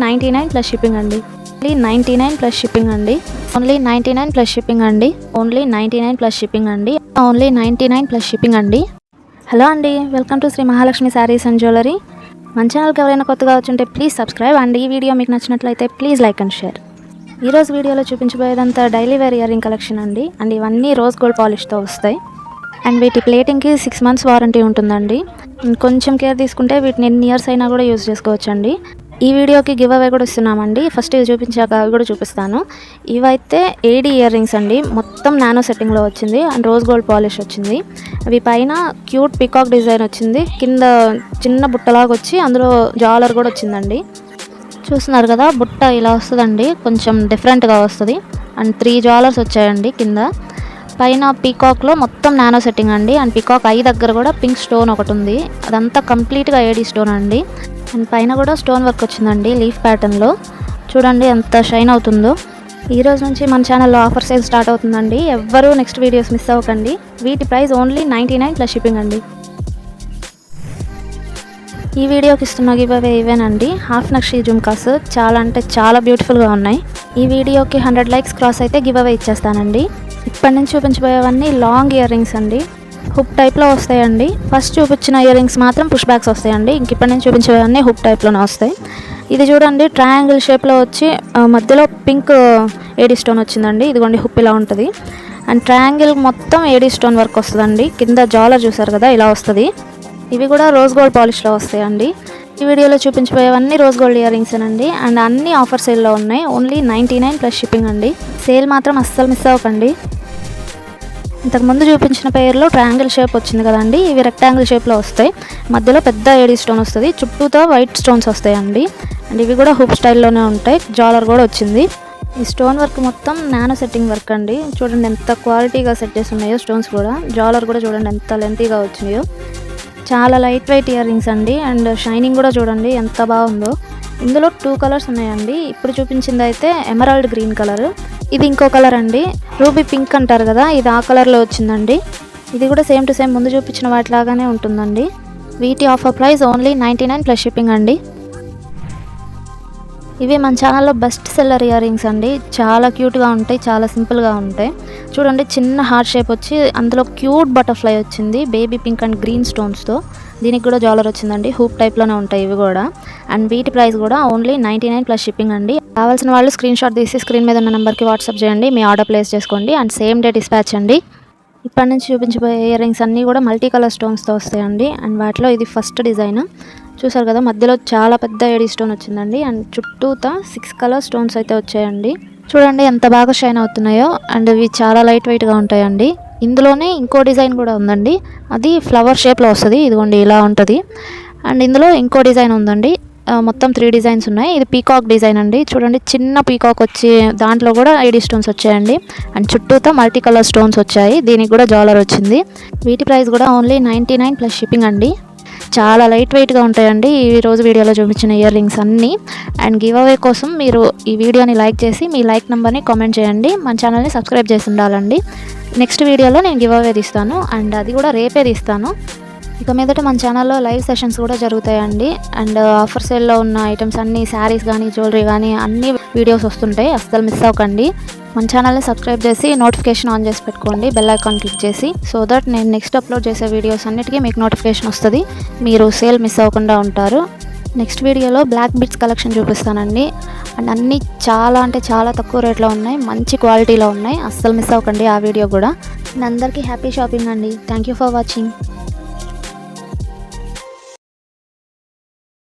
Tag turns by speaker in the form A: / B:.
A: 99 plus shipping అండి. Only 99 plus shipping అండి. Only 99 plus shipping అండి. ఓన్లీ 99 ప్లస్ షిప్పింగ్ అండి. ఓన్లీ 99 ప్లస్ షిప్పింగ్ అండి. హలో అండి, welcome to Shri Mahalakshmi sarees and jewellery. మన ఛానల్కి ఎవరైనా కొత్తగా వచ్చుంటే ప్లీజ్ సబ్స్క్రైబ్ అండ్ ఈ వీడియో మీకు నచ్చినట్లయితే ప్లీజ్ లైక్ అండ్ షేర్. ఈరోజు వీడియోలో చూపించబోయేదంతా daily wear earring collection అండి. అండ్ ఇవన్నీ రోజ్ గోల్డ్ పాలిష్తో వస్తాయి. అండ్ వీటి ప్లేటింగ్కి 6 months వారంటీ ఉంటుందండి. కొంచెం కేర్ తీసుకుంటే వీటిని ఎన్ని ఇయర్స్ అయినా కూడా యూజ్ చేసుకోవచ్చండి. ఈ వీడియోకి గివ్ అవే కూడా ఇస్తున్నామండి. ఫస్ట్ ఇవి చూపించాక అవి కూడా చూపిస్తాను. ఇవైతే ఏడీ ఇయర్ రింగ్స్ అండి. మొత్తం నానో సెట్టింగ్లో వచ్చింది అండ్ రోజ్ గోల్డ్ పాలిష్ వచ్చింది. అవి పైన క్యూట్ పికాక్ డిజైన్ వచ్చింది. కింద చిన్న బుట్టలాగా వచ్చి అందులో జాలర్ కూడా వచ్చిందండి. చూస్తున్నారు కదా, బుట్ట ఇలా వస్తుందండి, కొంచెం డిఫరెంట్గా వస్తుంది. అండ్ 3 జాలర్స్ వచ్చాయండి కింద. పైన పీకాక్లో మొత్తం నానో సెట్టింగ్ అండి. అండ్ పీకాక్ ఐ దగ్గర కూడా పింక్ స్టోన్ ఒకటి ఉంది. అదంతా కంప్లీట్గా ఏడీ స్టోన్ అండి. అండ్ పైన కూడా స్టోన్ వర్క్ వచ్చిందండి లీఫ్ ప్యాటర్న్లో. చూడండి ఎంత షైన్ అవుతుందో. ఈ రోజు నుంచి మన ఛానల్లో ఆఫర్ సేల్ స్టార్ట్ అవుతుందండి. ఎవ్వరూ నెక్స్ట్ వీడియోస్ మిస్ అవ్వకండి. వీటి ప్రైస్ ఓన్లీ 99 ప్లస్ షిప్పింగ్ అండి. ఈ వీడియోకి ఇస్తున్న గివ్ అవే ఇవేనండి. హాఫ్ నక్షి జుమ్కాస్ చాలా అంటే చాలా బ్యూటిఫుల్గా ఉన్నాయి. ఈ వీడియోకి 100 likes క్రాస్ అయితే గివ్ అవే ఇచ్చేస్తానండి. ఇప్పటి నుంచి చూపించబోయేవన్నీ లాంగ్ ఇయర్ రింగ్స్ అండి. హుక్ టైప్లో వస్తాయండి. ఫస్ట్ చూపించిన ఇయర్ రింగ్స్ మాత్రం పుష్ బ్యాక్స్ వస్తాయండి. ఇంక ఇప్పటి నుంచి చూపించేవన్నీ హుక్ టైప్లోనే వస్తాయి. ఇది చూడండి, ట్రయాంగిల్ షేప్లో వచ్చి మధ్యలో పింక్ ఏడీ స్టోన్ వచ్చిందండి. ఇదిగోండి హుక్ ఇలా ఉంటుంది. అండ్ ట్రయాంగిల్ మొత్తం ఏడీ స్టోన్ వర్క్ వస్తుందండి. కింద జాలర్ చూసారు కదా, ఇలా వస్తుంది. ఇవి కూడా రోజ్ గోల్డ్ పాలిష్లో వస్తాయండి. ఈ వీడియోలో చూపించబోయేవన్నీ రోజ్ గోల్డ్ ఇయర్ రింగ్స్ అండి. అండ్ అన్ని ఆఫర్ సేల్లో ఉన్నాయి. ఓన్లీ 99 ప్లస్ షిప్పింగ్ అండి. సేల్ మాత్రం అస్సలు మిస్ అవ్వకండి. ఇంతకుముందు చూపించిన పేర్లో ట్రయాంగిల్ షేప్ వచ్చింది కదండి, ఇవి రెక్టాంగిల్ షేప్లో వస్తాయి. మధ్యలో పెద్ద ఏడీ స్టోన్ వస్తుంది, చుట్టూతో వైట్ స్టోన్స్ వస్తాయండి. అండ్ ఇవి కూడా హుప్ స్టైల్లోనే ఉంటాయి. జాలర్ కూడా వచ్చింది. ఈ స్టోన్ వర్క్ మొత్తం నానో సెట్టింగ్ వర్క్ అండి. చూడండి ఎంత క్వాలిటీగా సెట్ చేసి ఉన్నాయో స్టోన్స్ కూడా. జాలర్ కూడా చూడండి ఎంత లెంతీగా వచ్చినాయో. చాలా లైట్ వెయిట్ ఇయర్ రింగ్స్ అండి. అండ్ షైనింగ్ కూడా చూడండి ఎంత బాగుందో. ఇందులో 2 కలర్స్ ఉన్నాయండి. ఇప్పుడు చూపించింది అయితే ఎమరాల్డ్ గ్రీన్ కలర్, ఇది ఇంకో కలర్ అండి. రూబీ పింక్ అంటారు కదా, ఇది ఆ కలర్లో వచ్చిందండి. ఇది కూడా సేమ్ టు సేమ్ ముందు చూపించిన వాటిలాగానే ఉంటుందండి. వీటి offer price only 99 plus shipping అండి. ఇవి మన ఛానల్లో బెస్ట్ సెల్లర్ ఇయర్ రింగ్స్ అండి. చాలా క్యూట్గా ఉంటాయి, చాలా సింపుల్గా ఉంటాయి. చూడండి చిన్న హార్ట్ షేప్ వచ్చి అందులో క్యూట్ బటర్ఫ్లై వచ్చింది బేబీ పింక్ అండ్ గ్రీన్ స్టోన్స్తో. దీనికి కూడా జాలర్ వచ్చిందండి. హూప్ టైప్లోనే ఉంటాయి ఇవి కూడా. అండ్ వీటి ప్రైస్ కూడా ఓన్లీ 99 ప్లస్ షిప్పింగ్ అండి. కావాల్సిన వాళ్ళు స్క్రీన్ షాట్ తీసి స్క్రీన్ మీద ఉన్న నెంబర్కి వాట్సాప్ చేయండి. మీ ఆర్డర్ ప్లేస్ చేసుకోండి. అండ్ సేమ్ డే డిస్పాచ్ అండి. ఇప్పటి నుంచి చూపించబోయే ఇయర్ రింగ్స్ అన్నీ కూడా మల్టీ కలర్ స్టోన్స్తో వస్తాయండి. అండ్ వాటిలో ఇది ఫస్ట్ డిజైన్. చూసారు కదా, మధ్యలో చాలా పెద్ద ఏడీ స్టోన్ వచ్చిందండి. అండ్ చుట్టూతా 6 కలర్ స్టోన్స్ అయితే వచ్చాయండి. చూడండి ఎంత బాగా షైన్ అవుతున్నాయో. అండ్ ఇవి చాలా లైట్ వెయిట్గా ఉంటాయండి. ఇందులోనే ఇంకో డిజైన్ కూడా ఉందండి. అది ఫ్లవర్ షేప్లో వస్తుంది. ఇదిగోండి ఇలా ఉంటుంది. అండ్ ఇందులో ఇంకో డిజైన్ ఉందండి. మొత్తం 3 డిజైన్స్ ఉన్నాయి. ఇది పీకాక్ డిజైన్ అండి. చూడండి చిన్న పీకాక్ వచ్చి దాంట్లో కూడా ఏడీ స్టోన్స్ వచ్చాయండి. అండ్ చుట్టూతో మల్టీ కలర్ స్టోన్స్ వచ్చాయి. దీనికి కూడా జాలర్ వచ్చింది. వీటి ప్రైస్ కూడా ఓన్లీ 99 ప్లస్ షిప్పింగ్ అండి. చాలా లైట్ వెయిట్గా ఉంటాయండి ఈ రోజు వీడియోలో చూపించిన ఇయర్ రింగ్స్ అన్నీ. అండ్ గివ్ అవే కోసం మీరు ఈ వీడియోని లైక్ చేసి మీ లైక్ నెంబర్ని కామెంట్ చేయండి. మన ఛానల్ని సబ్స్క్రైబ్ చేసి ఉండాలండి. నెక్స్ట్ వీడియోలో నేను గివ్ అవే తీస్తాను. అండ్ అది కూడా రేపే తీస్తాను. ఇక మీదట మన ఛానల్లో లైవ్ సెషన్స్ కూడా జరుగుతాయండి. అండ్ ఆఫర్ సేల్లో ఉన్న ఐటమ్స్ అన్నీ, శారీస్ కానీ జ్యువెలరీ కానీ అన్ని వీడియోస్ వస్తుంటాయి. అస్సలు మిస్ అవ్వకండి. మన ఛానల్ని సబ్స్క్రైబ్ చేసి నోటిఫికేషన్ ఆన్ చేసి పెట్టుకోండి, బెల్ ఐకాన్ క్లిక్ చేసి. సో దట్ నేను నెక్స్ట్ అప్లోడ్ చేసే వీడియోస్ అన్నిటికీ మీకు నోటిఫికేషన్ వస్తుంది. మీరు సేల్ మిస్ అవ్వకుండా ఉంటారు. నెక్స్ట్ వీడియోలో బ్లాక్ బిట్స్ కలెక్షన్ చూపిస్తానండి. అండ్ అన్నీ చాలా అంటే చాలా తక్కువ రేట్లో ఉన్నాయి, మంచి క్వాలిటీలో ఉన్నాయి. అస్సలు మిస్ అవ్వకండి ఆ వీడియో కూడా. అండ్ అందరికీ హ్యాపీ షాపింగ్ అండి. Thank you for watching.